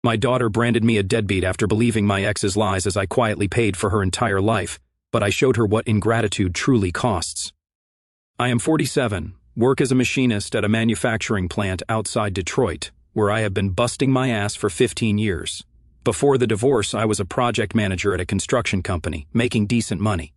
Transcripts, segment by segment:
My daughter branded me a deadbeat after believing my ex's lies as I quietly paid for her entire life, but I showed her what ingratitude truly costs. I am 47, work as a machinist at a manufacturing plant outside Detroit, where I have been busting my ass for 15 years. Before the divorce, I was a project manager at a construction company, making decent money.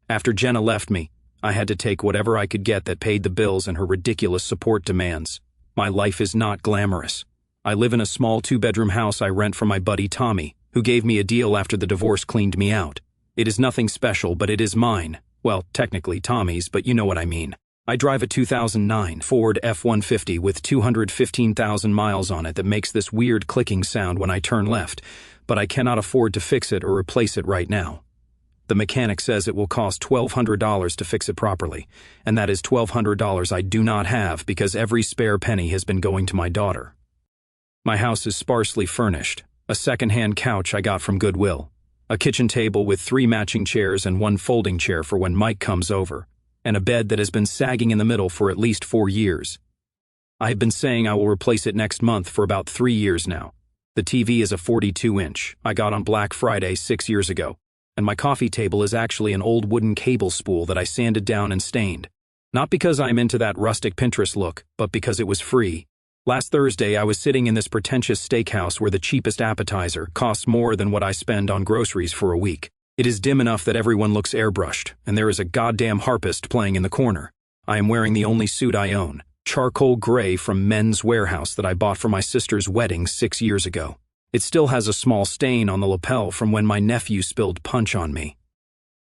After Jenna left me, I had to take whatever I could get that paid the bills and her ridiculous support demands. My life is not glamorous. I live in a small 2-bedroom house I rent from my buddy Tommy, who gave me a deal after the divorce cleaned me out. It is nothing special, but it is mine. Well, technically Tommy's, but you know what I mean. I drive a 2009 Ford F-150 with 215,000 miles on it that makes this weird clicking sound when I turn left, but I cannot afford to fix it or replace it right now. The mechanic says it will cost $1,200 to fix it properly, and that is $1,200 I do not have because every spare penny has been going to my daughter. My house is sparsely furnished, a second-hand couch I got from Goodwill, a kitchen table with 3 matching chairs and 1 folding chair for when Mike comes over, and a bed that has been sagging in the middle for at least 4 years. I have been saying I will replace it next month for about 3 years now. The TV is a 42-inch I got on Black Friday 6 years ago, and my coffee table is actually an old wooden cable spool that I sanded down and stained. Not because I'm into that rustic Pinterest look, but because it was free. Last Thursday, I was sitting in this pretentious steakhouse where the cheapest appetizer costs more than what I spend on groceries for a week. It is dim enough that everyone looks airbrushed, and there is a goddamn harpist playing in the corner. I am wearing the only suit I own, charcoal gray from Men's Warehouse that I bought for my sister's wedding 6 years ago. It still has a small stain on the lapel from when my nephew spilled punch on me.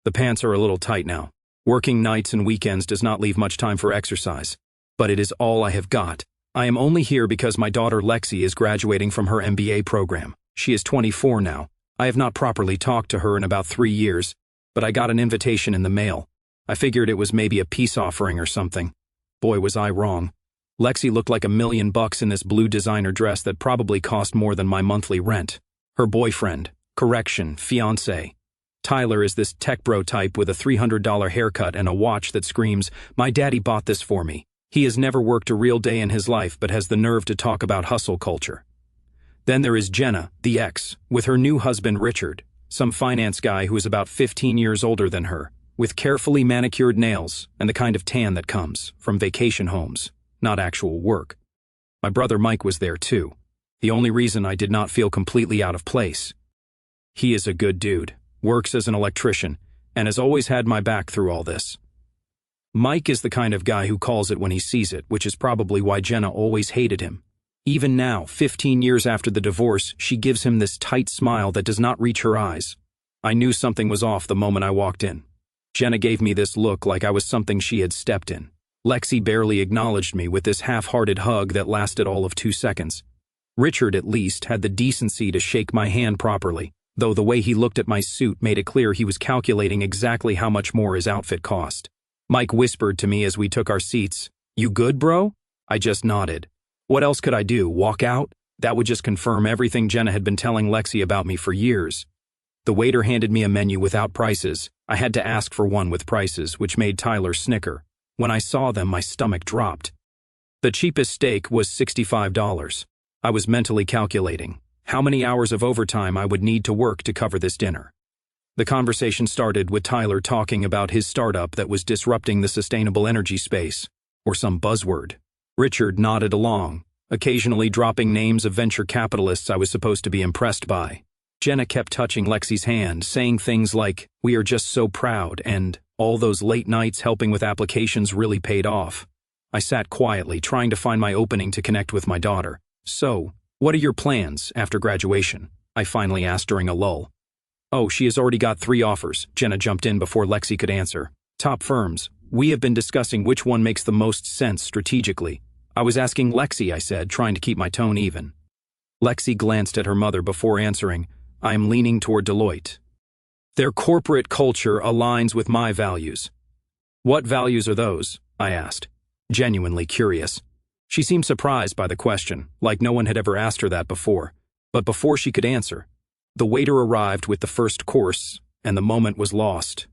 The pants are a little tight now. Working nights and weekends does not leave much time for exercise, but it is all I have got. I am only here because my daughter Lexi is graduating from her MBA program. She is 24 now. I have not properly talked to her in about 3 years, but I got an invitation in the mail. I figured it was maybe a peace offering or something. Boy, was I wrong. Lexi looked like $1 million in this blue designer dress that probably cost more than my monthly rent. Her boyfriend, fiancé, Tyler, is this tech bro type with a $300 haircut and a watch that screams, "My daddy bought this for me." He has never worked a real day in his life but has the nerve to talk about hustle culture. Then there is Jenna, the ex, with her new husband Richard, some finance guy who is about 15 years older than her, with carefully manicured nails and the kind of tan that comes from vacation homes, not actual work. My brother Mike was there too, the only reason I did not feel completely out of place. He is a good dude, works as an electrician, and has always had my back through all this. Mike is the kind of guy who calls it when he sees it, which is probably why Jenna always hated him. Even now, 15 years after the divorce, she gives him this tight smile that does not reach her eyes. I knew something was off the moment I walked in. Jenna gave me this look like I was something she had stepped in. Lexi barely acknowledged me with this half-hearted hug that lasted all of 2 seconds. Richard, at least, had the decency to shake my hand properly, though the way he looked at my suit made it clear he was calculating exactly how much more his outfit cost. Mike whispered to me as we took our seats, "You good, bro?" I just nodded. What else could I do, walk out? That would just confirm everything Jenna had been telling Lexi about me for years. The waiter handed me a menu without prices. I had to ask for one with prices, which made Tyler snicker. When I saw them, my stomach dropped. The cheapest steak was $65. I was mentally calculating how many hours of overtime I would need to work to cover this dinner. The conversation started with Tyler talking about his startup that was disrupting the sustainable energy space, or some buzzword. Richard nodded along, occasionally dropping names of venture capitalists I was supposed to be impressed by. Jenna kept touching Lexi's hand, saying things like, "We are just so proud," and "all those late nights helping with applications really paid off." I sat quietly, trying to find my opening to connect with my daughter. "So, what are your plans after graduation?" I finally asked during a lull. "Oh, she has already got 3 offers," Jenna jumped in before Lexi could answer. "Top firms. We have been discussing which one makes the most sense strategically." "I was asking Lexi," I said, trying to keep my tone even. Lexi glanced at her mother before answering, "I am leaning toward Deloitte. Their corporate culture aligns with my values." "What values are those?" I asked, genuinely curious. She seemed surprised by the question, like no one had ever asked her that before. But before she could answer, the waiter arrived with the first course, and the moment was lost.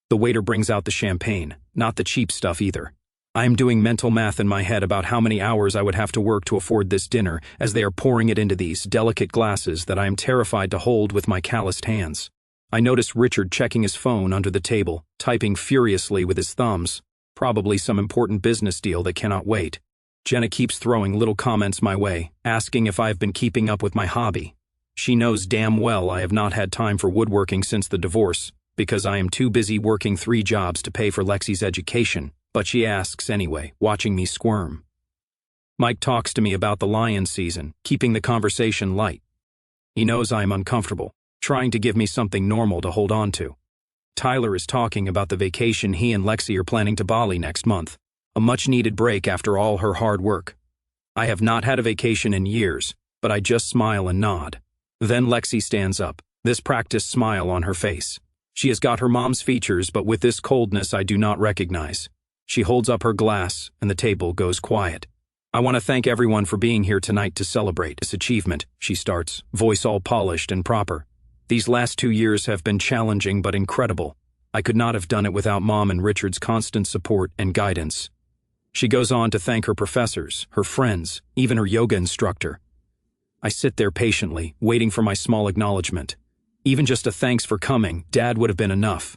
The waiter brings out the champagne, not the cheap stuff either. I am doing mental math in my head about how many hours I would have to work to afford this dinner as they are pouring it into these delicate glasses that I am terrified to hold with my calloused hands. I notice Richard checking his phone under the table, typing furiously with his thumbs. Probably some important business deal that cannot wait. Jenna keeps throwing little comments my way, asking if I have been keeping up with my hobby. She knows damn well I have not had time for woodworking since the divorce, because I am too busy working 3 jobs to pay for Lexi's education, but she asks anyway, watching me squirm. Mike talks to me about the lion season, keeping the conversation light. He knows I am uncomfortable, trying to give me something normal to hold on to. Tyler is talking about the vacation he and Lexi are planning to Bali next month, a much-needed break after all her hard work. I have not had a vacation in years, but I just smile and nod. Then Lexi stands up, this practiced smile on her face. She has got her mom's features, but with this coldness I do not recognize. She holds up her glass, and the table goes quiet. I want to thank everyone for being here tonight to celebrate this achievement, she starts, voice all polished and proper. These last 2 years have been challenging but incredible. I could not have done it without Mom and Richard's constant support and guidance. She goes on to thank her professors, her friends, even her yoga instructor. I sit there patiently, waiting for my small acknowledgement. Even just a thanks for coming, Dad would have been enough.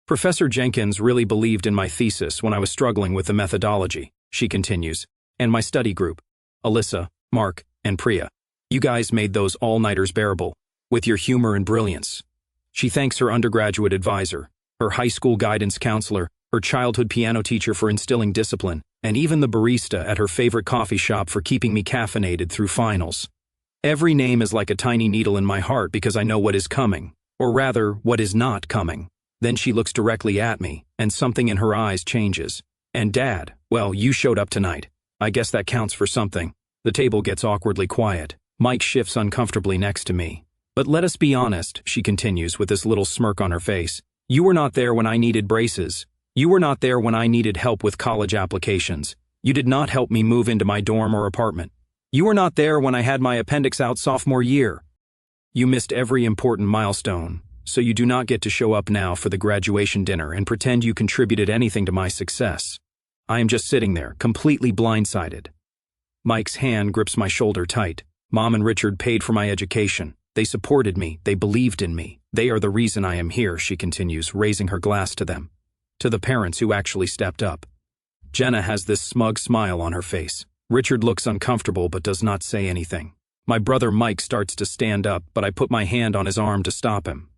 Professor Jenkins really believed in my thesis when I was struggling with the methodology, she continues, and my study group, Alyssa, Mark, and Priya. You guys made those all-nighters bearable, with your humor and brilliance. She thanks her undergraduate advisor, her high school guidance counselor, her childhood piano teacher for instilling discipline, and even the barista at her favorite coffee shop for keeping me caffeinated through finals. Every name is like a tiny needle in my heart because I know what is coming, or rather, what is not coming. Then she looks directly at me, and something in her eyes changes. And Dad, well, you showed up tonight. I guess that counts for something. The table gets awkwardly quiet. Mike shifts uncomfortably next to me. But let us be honest, she continues with this little smirk on her face. You were not there when I needed braces. You were not there when I needed help with college applications. You did not help me move into my dorm or apartment. You were not there when I had my appendix out sophomore year. You missed every important milestone. So you do not get to show up now for the graduation dinner and pretend you contributed anything to my success. I am just sitting there, completely blindsided. Mike's hand grips my shoulder tight. Mom and Richard paid for my education. They supported me. They believed in me. They are the reason I am here, she continues, raising her glass to them. To the parents who actually stepped up. Jenna has this smug smile on her face. Richard looks uncomfortable but does not say anything. My brother Mike starts to stand up, but I put my hand on his arm to stop him.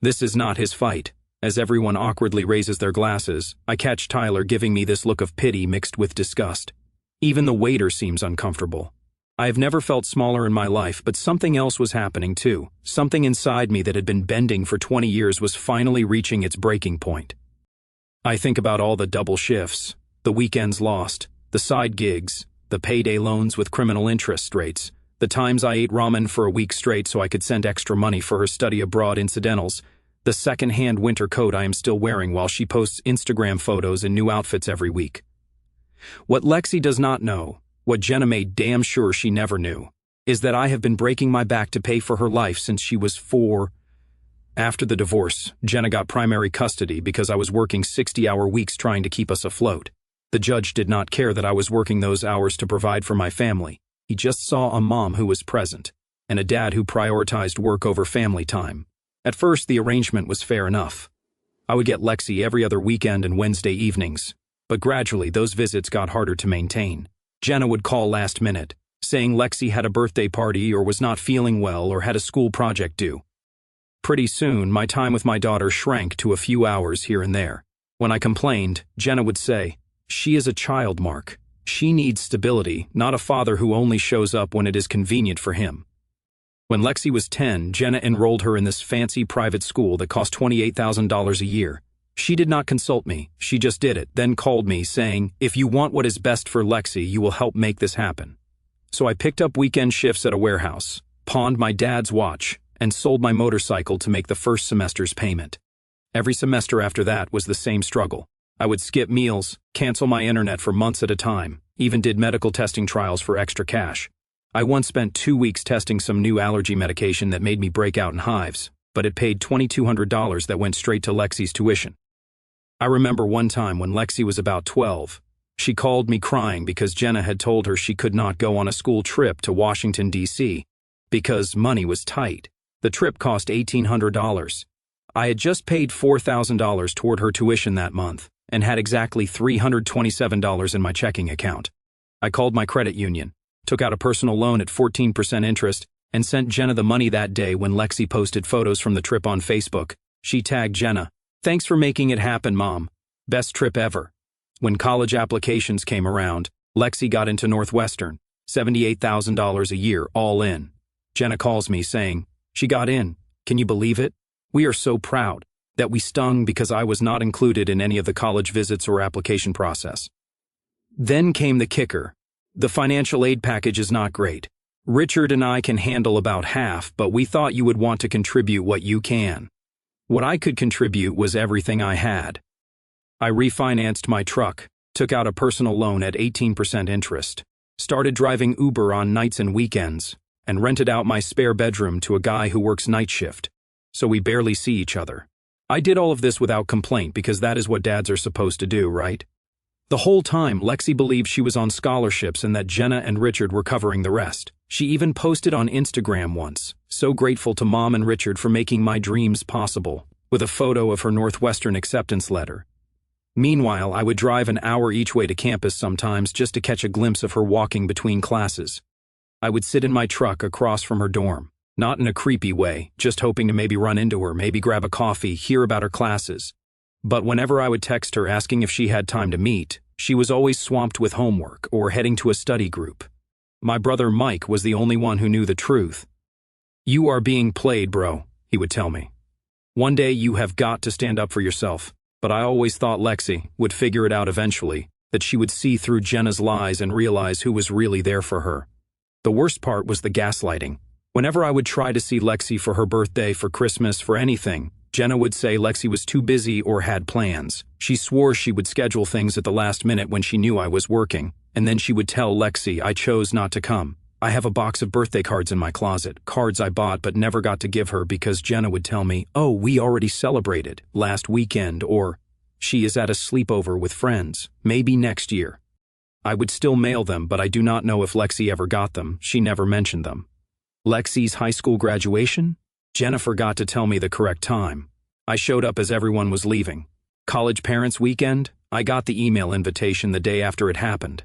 This is not his fight. As everyone awkwardly raises their glasses, I catch Tyler giving me this look of pity mixed with disgust. Even the waiter seems uncomfortable. I have never felt smaller in my life, but something else was happening too. Something inside me that had been bending for 20 years was finally reaching its breaking point. I think about all the double shifts, the weekends lost, the side gigs, the payday loans with criminal interest rates, the times I ate ramen for a week straight so I could send extra money for her study abroad incidentals, the second-hand winter coat I am still wearing while she posts Instagram photos and new outfits every week. What Lexi does not know, what Jenna made damn sure she never knew, is that I have been breaking my back to pay for her life since she was 4. After the divorce, Jenna got primary custody because I was working 60-hour weeks trying to keep us afloat. The judge did not care that I was working those hours to provide for my family. He just saw a mom who was present, and a dad who prioritized work over family time. At first, the arrangement was fair enough. I would get Lexi every other weekend and Wednesday evenings, but gradually those visits got harder to maintain. Jenna would call last minute, saying Lexi had a birthday party or was not feeling well or had a school project due. Pretty soon, my time with my daughter shrank to a few hours here and there. When I complained, Jenna would say, "She is a child, Mark. She needs stability, not a father who only shows up when it is convenient for him." When Lexi was 10, Jenna enrolled her in this fancy private school that cost $28,000 a year. She did not consult me, she just did it, then called me saying, "If you want what is best for Lexi, you will help make this happen." So I picked up weekend shifts at a warehouse, pawned my dad's watch, and sold my motorcycle to make the first semester's payment. Every semester after that was the same struggle. I would skip meals, cancel my internet for months at a time, even did medical testing trials for extra cash. I once spent 2 weeks testing some new allergy medication that made me break out in hives, but it paid $2,200 that went straight to Lexi's tuition. I remember one time when Lexi was about 12, She called me crying because Jenna had told her she could not go on a school trip to Washington, D.C. because money was tight. The trip cost $1,800. I had just paid $4,000 toward her tuition that month and had exactly $327 in my checking account. I called my credit union, took out a personal loan at 14% interest, and sent Jenna the money that day. When Lexi posted photos from the trip on Facebook, she tagged Jenna, "Thanks for making it happen, Mom. Best trip ever." When college applications came around, Lexi got into Northwestern, $78,000 a year, all in. Jenna calls me saying, "She got in. Can you believe it? We are so proud." That we stung because I was not included in any of the college visits or application process. Then came the kicker. The financial aid package is not great. Richard and I can handle about half, but we thought you would want to contribute what you can. What I could contribute was everything I had. I refinanced my truck, took out a personal loan at 18% interest, started driving Uber on nights and weekends, and rented out my spare bedroom to a guy who works night shift, so we barely see each other. I did all of this without complaint because that is what dads are supposed to do, right? The whole time, Lexi believed she was on scholarships and that Jenna and Richard were covering the rest. She even posted on Instagram once, "So grateful to Mom and Richard for making my dreams possible," with a photo of her Northwestern acceptance letter. Meanwhile, I would drive an hour each way to campus sometimes just to catch a glimpse of her walking between classes. I would sit in my truck across from her dorm, not in a creepy way, just hoping to maybe run into her, maybe grab a coffee, hear about her classes. But whenever I would text her asking if she had time to meet, she was always swamped with homework or heading to a study group. My brother Mike was the only one who knew the truth. "You are being played, bro," he would tell me. "One day you have got to stand up for yourself." But I always thought Lexi would figure it out eventually, that she would see through Jenna's lies and realize who was really there for her. The worst part was the gaslighting. Whenever I would try to see Lexi for her birthday, for Christmas, for anything, Jenna would say Lexi was too busy or had plans. She swore she would schedule things at the last minute when she knew I was working, and then she would tell Lexi I chose not to come. I have a box of birthday cards in my closet, cards I bought but never got to give her because Jenna would tell me, "Oh, we already celebrated last weekend," or "She is at a sleepover with friends, maybe next year." I would still mail them, but I do not know if Lexi ever got them. She never mentioned them. Lexi's high school graduation? Jenna forgot to tell me the correct time. I showed up as everyone was leaving. College parents' weekend? I got the email invitation the day after it happened.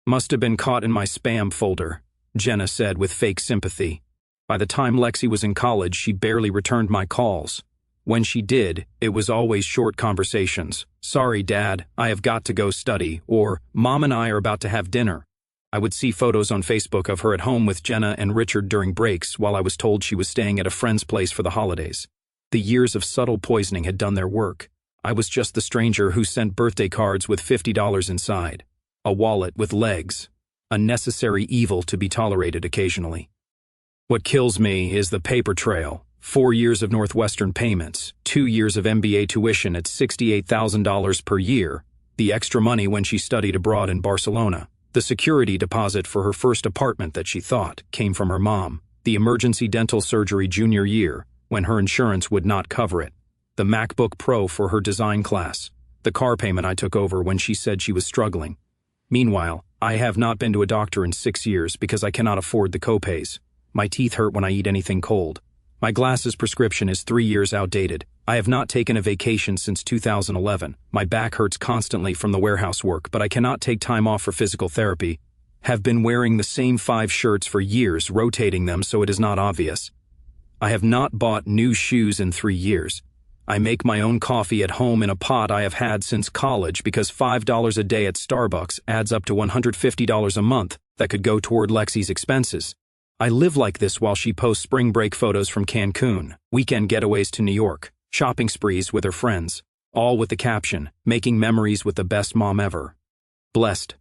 "Must have been caught in my spam folder," Jenna said with fake sympathy. By the time Lexi was in college, she barely returned my calls. When she did, it was always short conversations. "Sorry, Dad, I have got to go study," or "Mom and I are about to have dinner." I would see photos on Facebook of her at home with Jenna and Richard during breaks while I was told she was staying at a friend's place for the holidays. The years of subtle poisoning had done their work. I was just the stranger who sent birthday cards with $50 inside. A wallet with legs. A necessary evil to be tolerated occasionally. What kills me is the paper trail. 4 years of Northwestern payments, 2 years of MBA tuition at $68,000 per year, the extra money when she studied abroad in Barcelona, the security deposit for her first apartment that she thought came from her mom, the emergency dental surgery junior year when her insurance would not cover it, the MacBook Pro for her design class, the car payment I took over when she said she was struggling. Meanwhile, I have not been to a doctor in 6 years because I cannot afford the copays. My teeth hurt when I eat anything cold. My glasses prescription is 3 years outdated. I have not taken a vacation since 2011. My back hurts constantly from the warehouse work, but I cannot take time off for physical therapy. Have been wearing the same 5 shirts for years, rotating them so it is not obvious. I have not bought new shoes in 3 years. I make my own coffee at home in a pot I have had since college because $5 a day at Starbucks adds up to $150 a month that could go toward Lexi's expenses. I live like this while she posts spring break photos from Cancun, weekend getaways to New York, shopping sprees with her friends, all with the caption, "Making memories with the best mom ever." Blessed.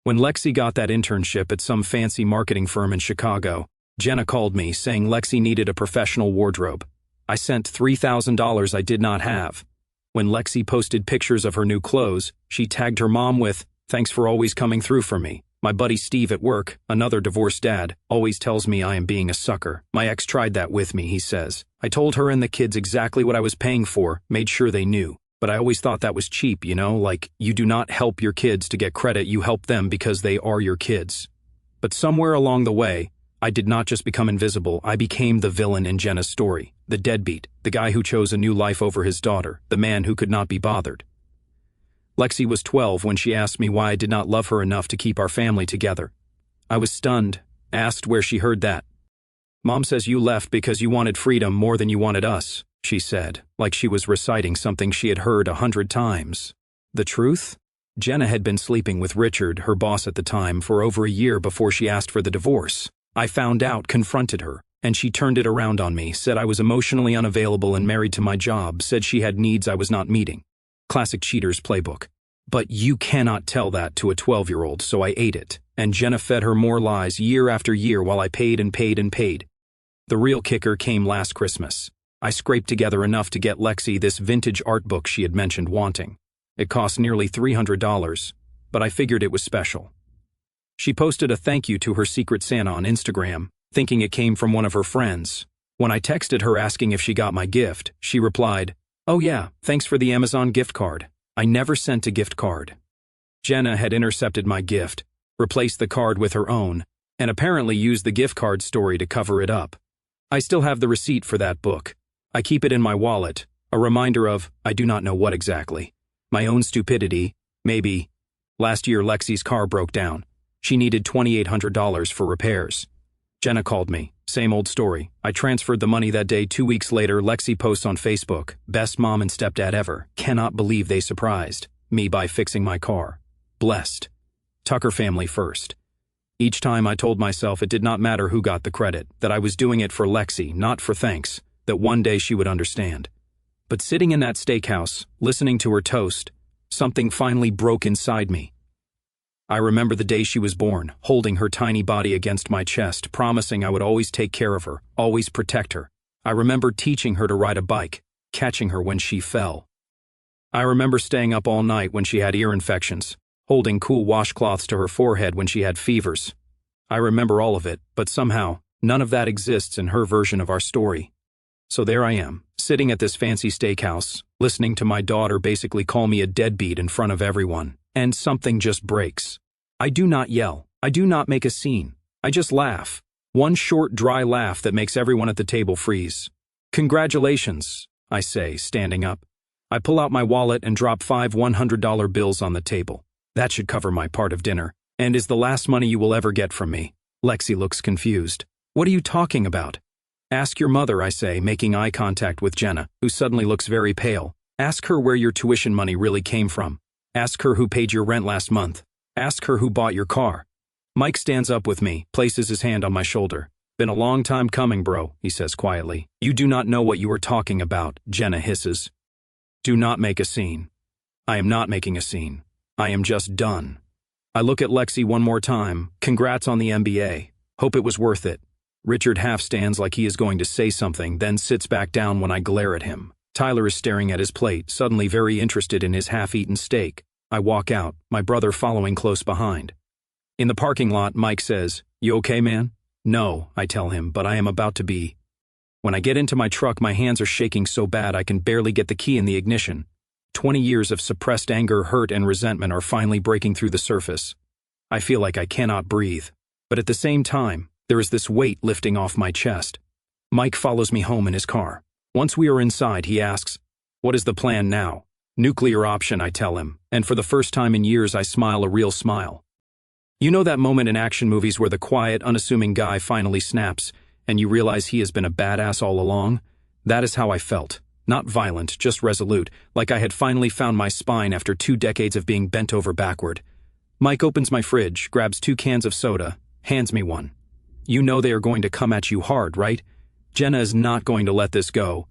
When Lexi got that internship at some fancy marketing firm in Chicago, Jenna called me saying Lexi needed a professional wardrobe. I sent $3,000 I did not have. When Lexi posted pictures of her new clothes, she tagged her mom with, "Thanks for always coming through for me. My buddy Steve at work, another divorced dad, always tells me I am being a sucker. My ex tried that with me," he says. "I told her and the kids exactly what I was paying for, made sure they knew. But I always thought that was cheap, like you do not help your kids to get credit, you help them because they are your kids. But somewhere along the way, I did not just become invisible, I became the villain in Jenna's story, the deadbeat, the guy who chose a new life over his daughter, the man who could not be bothered. Lexi was 12 when she asked me why I did not love her enough to keep our family together. I was stunned, asked where she heard that. "Mom says you left because you wanted freedom more than you wanted us," she said, like she was reciting something she had heard 100 times. The truth? Jenna had been sleeping with Richard, her boss at the time, for over a year before she asked for the divorce. I found out, confronted her, and she turned it around on me, said I was emotionally unavailable and married to my job, said she had needs I was not meeting. Classic cheater's playbook. But you cannot tell that to a 12-year-old, so I ate it, and Jenna fed her more lies year after year while I paid and paid and paid. The real kicker came last Christmas. I scraped together enough to get Lexi this vintage art book she had mentioned wanting. It cost nearly $300, but I figured it was special. She posted a thank you to her Secret Santa on Instagram, thinking it came from one of her friends. When I texted her asking if she got my gift, she replied, "Oh yeah, thanks for the Amazon gift card. I never sent a gift card." Jenna had intercepted my gift, replaced the card with her own, and apparently used the gift card story to cover it up. I still have the receipt for that book. I keep it in my wallet, a reminder of, I do not know what exactly. My own stupidity, maybe. Last year Lexi's car broke down. She needed $2,800 for repairs. Jenna called me, same old story. I transferred the money that day. 2 weeks later, Lexi posts on Facebook, "Best mom and stepdad ever. Cannot believe they surprised me by fixing my car. Blessed. Tucker family first." Each time I told myself it did not matter who got the credit, that I was doing it for Lexi, not for thanks, that one day she would understand. But sitting in that steakhouse, listening to her toast, something finally broke inside me. I remember the day she was born, holding her tiny body against my chest, promising I would always take care of her, always protect her. I remember teaching her to ride a bike, catching her when she fell. I remember staying up all night when she had ear infections, holding cool washcloths to her forehead when she had fevers. I remember all of it, but somehow, none of that exists in her version of our story. So there I am, sitting at this fancy steakhouse, listening to my daughter basically call me a deadbeat in front of everyone. And something just breaks. I do not yell. I do not make a scene. I just laugh. One short, dry laugh that makes everyone at the table freeze. "Congratulations," I say, standing up. I pull out my wallet and drop 5 $100 bills on the table. That should cover my part of dinner, and is the last money you will ever get from me. Lexi looks confused. "What are you talking about?" "Ask your mother," I say, making eye contact with Jenna, who suddenly looks very pale. "Ask her where your tuition money really came from. Ask her who paid your rent last month. Ask her who bought your car." Mike stands up with me, places his hand on my shoulder. "Been a long time coming, bro," he says quietly. "You do not know what you are talking about," Jenna hisses. "Do not make a scene." I am not making a scene. I am just done. I look at Lexi one more time. "Congrats on the MBA. Hope it was worth it." Richard half stands like he is going to say something, then sits back down when I glare at him. Tyler is staring at his plate, suddenly very interested in his half-eaten steak. I walk out, my brother following close behind. In the parking lot, Mike says, "You okay, man?" "No," I tell him, "but I am about to be." When I get into my truck, my hands are shaking so bad I can barely get the key in the ignition. 20 years of suppressed anger, hurt, and resentment are finally breaking through the surface. I feel like I cannot breathe. But at the same time, there is this weight lifting off my chest. Mike follows me home in his car. Once we are inside, he asks, "What is the plan now?" "Nuclear option," I tell him, and for the first time in years I smile a real smile. You know that moment in action movies where the quiet, unassuming guy finally snaps, and you realize he has been a badass all along? That is how I felt. Not violent, just resolute, like I had finally found my spine after 2 decades of being bent over backward. Mike opens my fridge, grabs 2 cans of soda, hands me one. "You know they are going to come at you hard, right? Jenna is not going to let this go."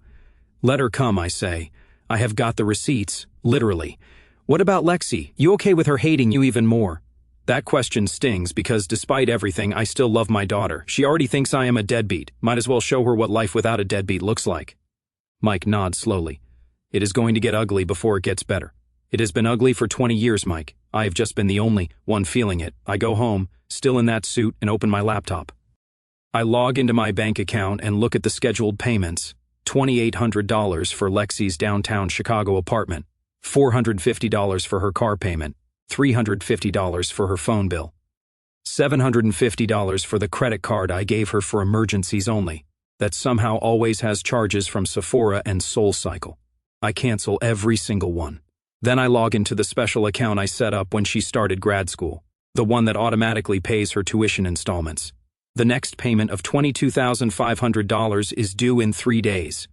"Let her come," I say. "I have got the receipts, literally." "What about Lexi? You okay with her hating you even more?" That question stings because despite everything, I still love my daughter. She already thinks I am a deadbeat. Might as well show her what life without a deadbeat looks like. Mike nods slowly. "It is going to get ugly before it gets better. It has been ugly for 20 years, Mike. I have just been the only one feeling it." I go home, still in that suit, and open my laptop. I log into my bank account and look at the scheduled payments. $2,800 for Lexi's downtown Chicago apartment. $450 for her car payment, $350 for her phone bill, $750 for the credit card I gave her for emergencies only, that somehow always has charges from Sephora and SoulCycle. I cancel every single one. Then I log into the special account I set up when she started grad school, the one that automatically pays her tuition installments. The next payment of $22,500 is due in 3 days.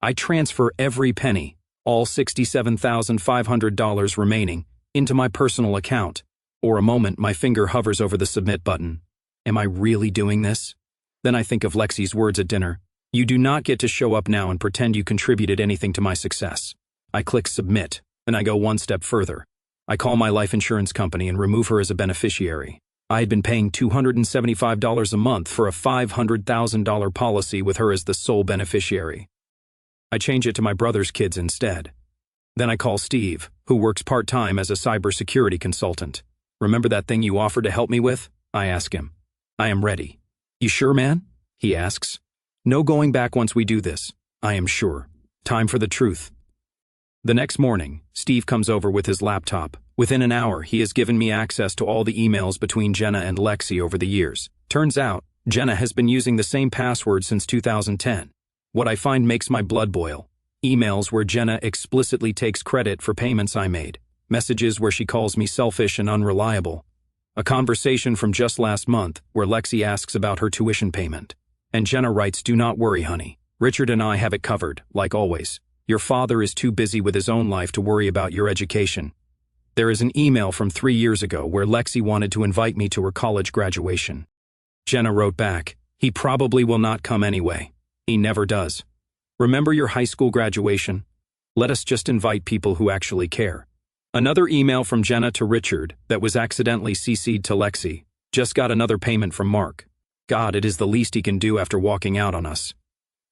I transfer every penny, all $67,500 remaining, into my personal account. For a moment, my finger hovers over the submit button. Am I really doing this? Then I think of Lexi's words at dinner. You do not get to show up now and pretend you contributed anything to my success. I click submit, and I go one step further. I call my life insurance company and remove her as a beneficiary. I had been paying $275 a month for a $500,000 policy with her as the sole beneficiary. I change it to my brother's kids instead. Then I call Steve, who works part-time as a cybersecurity consultant. Remember that thing you offered to help me with? I ask him. I am ready. You sure, man? He asks. No going back once we do this. I am sure. Time for the truth. The next morning, Steve comes over with his laptop. Within an hour, he has given me access to all the emails between Jenna and Lexi over the years. Turns out, Jenna has been using the same password since 2010. What I find makes my blood boil. Emails where Jenna explicitly takes credit for payments I made. Messages where she calls me selfish and unreliable. A conversation from just last month where Lexi asks about her tuition payment. And Jenna writes, "Do not worry, honey. Richard and I have it covered, like always. Your father is too busy with his own life to worry about your education." There is an email from 3 years ago where Lexi wanted to invite me to her college graduation. Jenna wrote back, "He probably will not come anyway. He never does. Remember your high school graduation? Let us just invite people who actually care." Another email from Jenna to Richard that was accidentally CC'd to Lexi. "Just got another payment from Mark. God, it is the least he can do after walking out on us.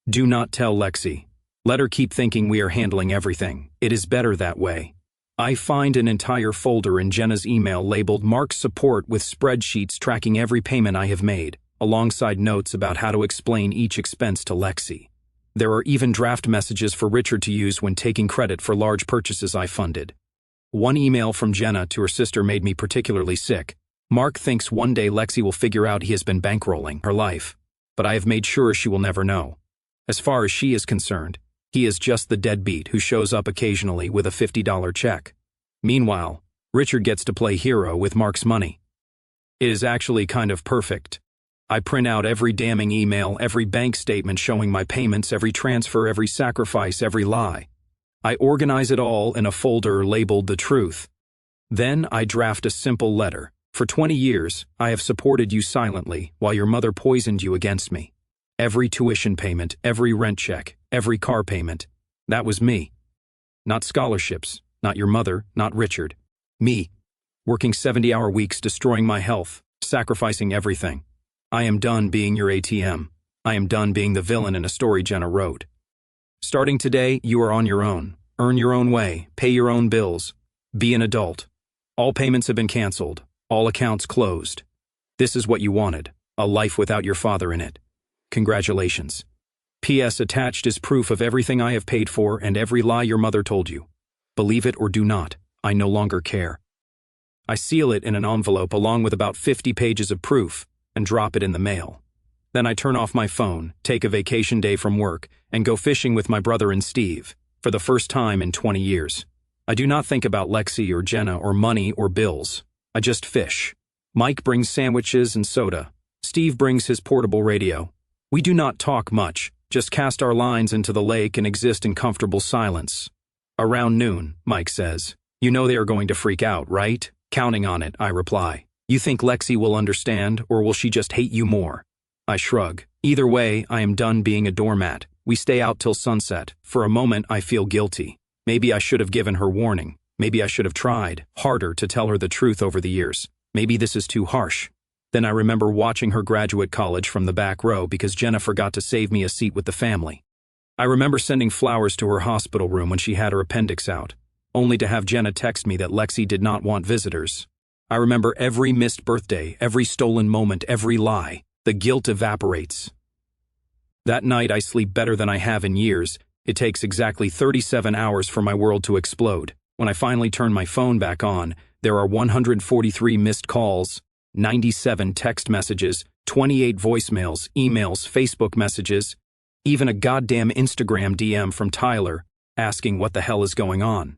Do not tell Lexi. Let her keep thinking we are handling everything. It is better that way." I find an entire folder in Jenna's email labeled Mark's Support with spreadsheets tracking every payment I have made, alongside notes about how to explain each expense to Lexi. There are even draft messages for Richard to use when taking credit for large purchases I funded. One email from Jenna to her sister made me particularly sick. Mark thinks one day Lexi will figure out he has been bankrolling her life, but I have made sure she will never know. As far as she is concerned, he is just the deadbeat who shows up occasionally with a $50 check. Meanwhile, Richard gets to play hero with Mark's money. It is actually kind of perfect. I print out every damning email, every bank statement showing my payments, every transfer, every sacrifice, every lie. I organize it all in a folder labeled The Truth. Then I draft a simple letter. For 20 years, I have supported you silently while your mother poisoned you against me. Every tuition payment, every rent check, every car payment, that was me. Not scholarships, not your mother, not Richard. Me. Working 70-hour weeks, destroying my health, sacrificing everything. I am done being your ATM. I am done being the villain in a story Jenna wrote. Starting today, you are on your own. Earn your own way, pay your own bills. Be an adult. All payments have been canceled, all accounts closed. This is what you wanted, a life without your father in it. Congratulations. P.S. Attached is proof of everything I have paid for and every lie your mother told you. Believe it or do not, I no longer care. I seal it in an envelope along with about 50 pages of proof and drop it in the mail. Then I turn off my phone, take a vacation day from work, and go fishing with my brother and Steve, for the first time in 20 years. I do not think about Lexi or Jenna or money or bills. I just fish. Mike brings sandwiches and soda. Steve brings his portable radio. We do not talk much, just cast our lines into the lake and exist in comfortable silence. Around noon, Mike says, "You know they are going to freak out, right?" "Counting on it," I reply. "You think Lexi will understand, or will she just hate you more?" I shrug. Either way, I am done being a doormat. We stay out till sunset. For a moment, I feel guilty. Maybe I should have given her warning. Maybe I should have tried harder to tell her the truth over the years. Maybe this is too harsh. Then I remember watching her graduate college from the back row because Jenna forgot to save me a seat with the family. I remember sending flowers to her hospital room when she had her appendix out, only to have Jenna text me that Lexi did not want visitors. I remember every missed birthday, every stolen moment, every lie. The guilt evaporates. That night I sleep better than I have in years. It takes exactly 37 hours for my world to explode. When I finally turn my phone back on, there are 143 missed calls, 97 text messages, 28 voicemails, emails, Facebook messages, even a goddamn Instagram DM from Tyler asking what the hell is going on.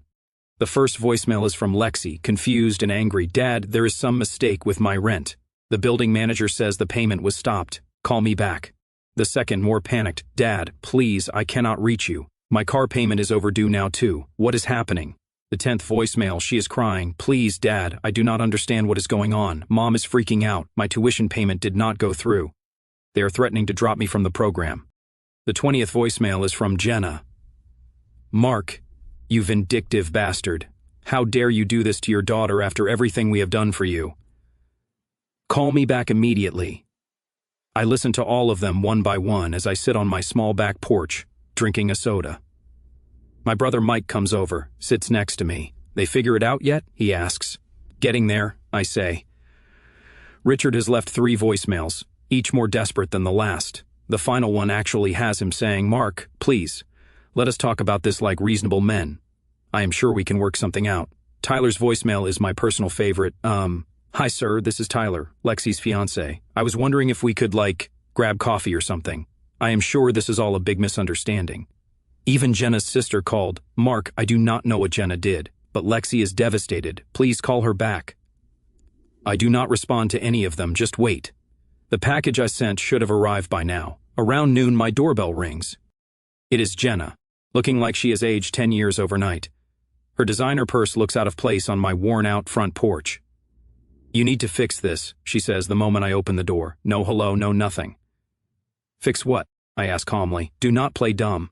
The first voicemail is from Lexi, confused and angry. Dad, there is some mistake with my rent. The building manager says the payment was stopped. Call me back. The second, more panicked. Dad, please, I cannot reach you. My car payment is overdue now too. What is happening? The 10th voicemail, she is crying. Please, Dad, I do not understand what is going on. Mom is freaking out. My tuition payment did not go through. They are threatening to drop me from the program. The 20th voicemail is from Jenna. Mark, you vindictive bastard. How dare you do this to your daughter after everything we have done for you? Call me back immediately. I listen to all of them one by one as I sit on my small back porch, drinking a soda. My brother Mike comes over, sits next to me. They figure it out yet? He asks. Getting there, I say. Richard has left 3 voicemails, each more desperate than the last. The final one actually has him saying, Mark, please, let us talk about this like reasonable men. I am sure we can work something out. Tyler's voicemail is my personal favorite. Hi sir, this is Tyler, Lexi's fiancé. I was wondering if we could, grab coffee or something. I am sure this is all a big misunderstanding. Even Jenna's sister called. Mark, I do not know what Jenna did, but Lexi is devastated. Please call her back. I do not respond to any of them, just wait. The package I sent should have arrived by now. Around noon, my doorbell rings. It is Jenna, looking like she has aged 10 years overnight. Her designer purse looks out of place on my worn-out front porch. You need to fix this, she says the moment I open the door. No hello, no nothing. Fix what? I ask calmly. Do not play dumb.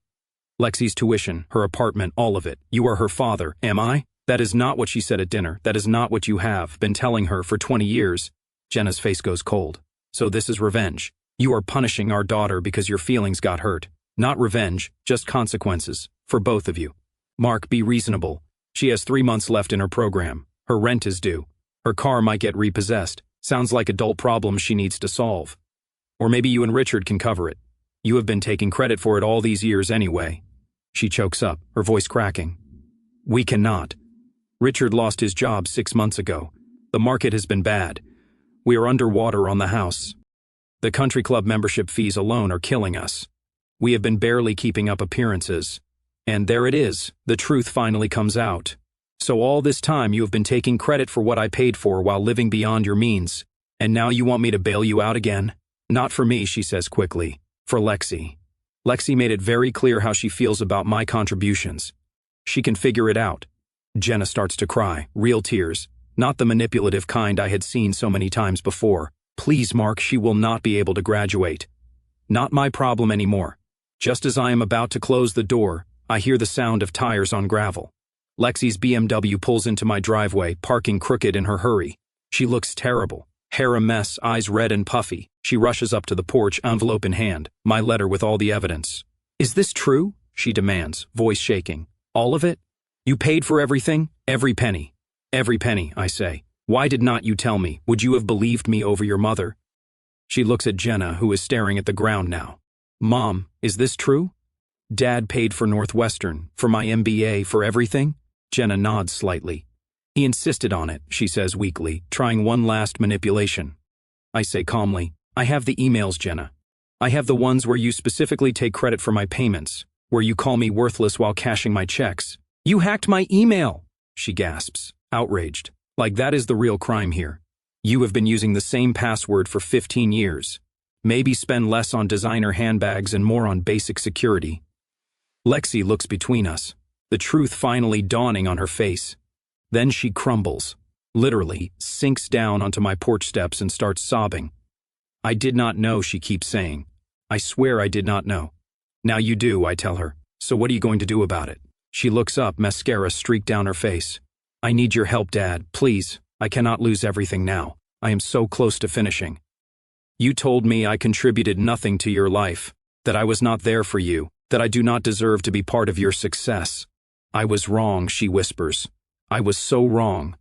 Lexi's tuition, her apartment, all of it. You are her father, am I? That is not what she said at dinner. That is not what you have been telling her for 20 years. Jenna's face goes cold. So this is revenge. You are punishing our daughter because your feelings got hurt. Not revenge, just consequences. For both of you. Mark, be reasonable. She has 3 months left in her program. Her rent is due. Her car might get repossessed. Sounds like adult problems she needs to solve. Or maybe you and Richard can cover it. You have been taking credit for it all these years anyway. She chokes up, her voice cracking. We cannot. Richard lost his job 6 months ago. The market has been bad. We are underwater on the house. The country club membership fees alone are killing us. We have been barely keeping up appearances. And there it is. The truth finally comes out. So all this time you have been taking credit for what I paid for while living beyond your means. And now you want me to bail you out again? Not for me, she says quickly. For Lexi. Lexi made it very clear how she feels about my contributions. She can figure it out. Jenna starts to cry, real tears, not the manipulative kind I had seen so many times before. Please, Mark, she will not be able to graduate. Not my problem anymore. Just as I am about to close the door, I hear the sound of tires on gravel. Lexi's BMW pulls into my driveway, parking crooked in her hurry. She looks terrible. Hair a mess, eyes red and puffy. She rushes up to the porch, envelope in hand, my letter with all the evidence. Is this true? She demands, voice shaking. All of it? You paid for everything? Every penny. Every penny, I say. Why did not you tell me? Would you have believed me over your mother? She looks at Jenna, who is staring at the ground now. Mom, is this true? Dad paid for Northwestern, for my MBA, for everything? Jenna nods slightly. He insisted on it, she says weakly, trying one last manipulation. I say calmly, I have the emails, Jenna. I have the ones where you specifically take credit for my payments, where you call me worthless while cashing my checks. You hacked my email, she gasps, outraged. Like that is the real crime here. You have been using the same password for 15 years. Maybe spend less on designer handbags and more on basic security. Lexi looks between us, the truth finally dawning on her face. Then she crumbles, literally sinks down onto my porch steps and starts sobbing. I did not know, she keeps saying. I swear I did not know. Now you do, I tell her. So what are you going to do about it? She looks up, mascara streaked down her face. I need your help, Dad, please. I cannot lose everything now. I am so close to finishing. You told me I contributed nothing to your life, that I was not there for you, that I do not deserve to be part of your success. I was wrong, she whispers. I was so wrong.